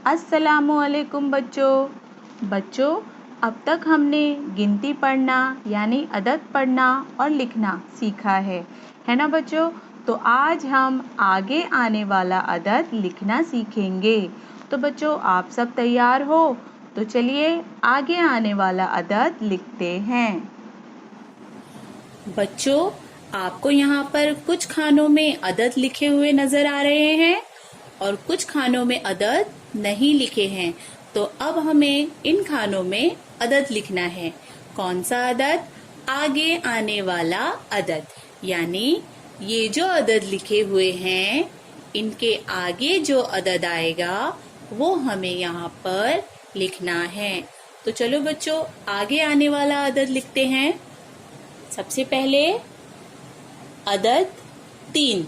अस्सलामुअलैकुम बच्चों, अब तक हमने गिनती पढ़ना यानी अदद पढ़ना और लिखना सीखा है ना बच्चों। तो आज हम आगे आने वाला अदद लिखना सीखेंगे। तो बच्चों आप सब तैयार हो? तो चलिए आगे आने वाला अदद लिखते हैं। बच्चों आपको यहाँ पर कुछ खानों में अदद लिखे हुए नजर आ रहे हैं और कुछ खानों में अदद नहीं लिखे हैं। तो अब हमें इन खानों में अदद लिखना है। कौन सा अदद? आगे आने वाला अदद, यानी ये जो अदद लिखे हुए हैं इनके आगे जो अदद आएगा वो हमें यहाँ पर लिखना है। तो चलो बच्चों आगे आने वाला अदद लिखते हैं। सबसे पहले अदद 3।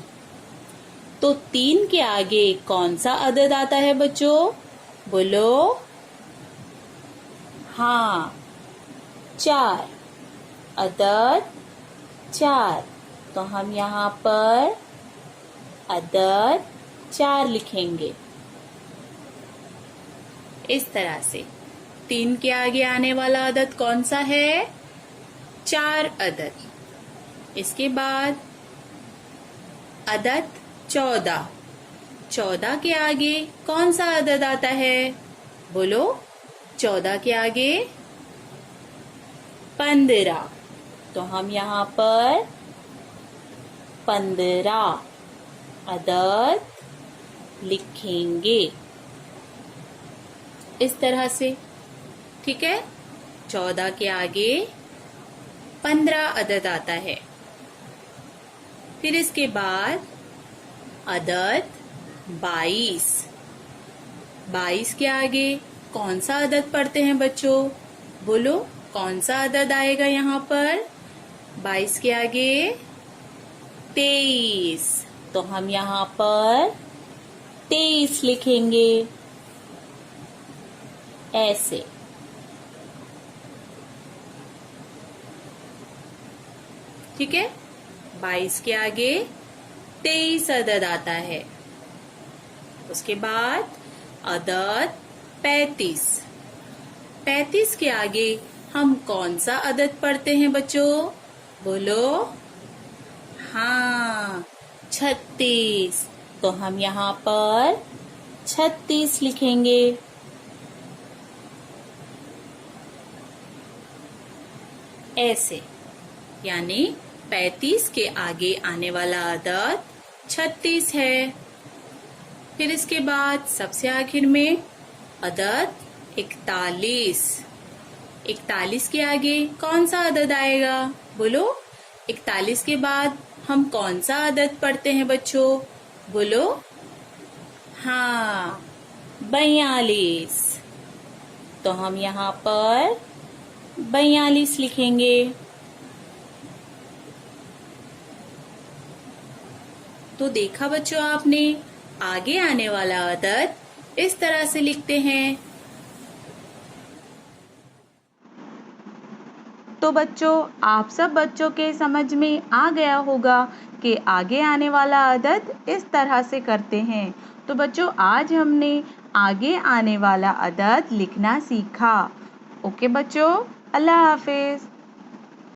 तो 3 के आगे कौन सा अदद आता है बच्चों? बोलो। हाँ, 4। अदद 4। तो हम यहाँ पर अदद 4 लिखेंगे इस तरह से। 3 के आगे आने वाला अदद कौन सा है? 4 अदद। इसके बाद अदद 14। 14 के आगे कौन सा अदद आता है? बोलो। 14 के आगे 15। तो हम यहाँ पर 15 अदद लिखेंगे इस तरह से। ठीक है, 14 के आगे 15 अदद आता है। फिर इसके बाद अदद 22। 22 के आगे कौन सा अदद पढ़ते हैं बच्चों? बोलो, कौन सा अदद आएगा यहाँ पर? 22 के आगे 23। तो हम यहाँ पर 23 लिखेंगे ऐसे। ठीक है, 22 के आगे 23 अदद आता है। उसके बाद अदद 35। 35 के आगे हम कौन सा अदद पढ़ते हैं बच्चों? बोलो। हाँ, 36। तो हम यहाँ पर 36 लिखेंगे ऐसे। यानी 35 के आगे आने वाला अदद 36 है। फिर इसके बाद सबसे आखिर में अदद 41। 41 के आगे कौन सा अदद आएगा? बोलो। 41 के बाद हम कौन सा अदद पढ़ते हैं बच्चों? बोलो। हाँ, 42। तो हम यहाँ पर 42 लिखेंगे। तो देखा बच्चों आपने, आगे आने वाला अदद इस तरह से लिखते हैं। तो बच्चों आप सब बच्चों के समझ में आ गया होगा कि आगे आने वाला अदद इस तरह से करते हैं। तो बच्चों आज हमने आगे आने वाला अदद लिखना सीखा। ओके बच्चों, अल्लाह हाफिज।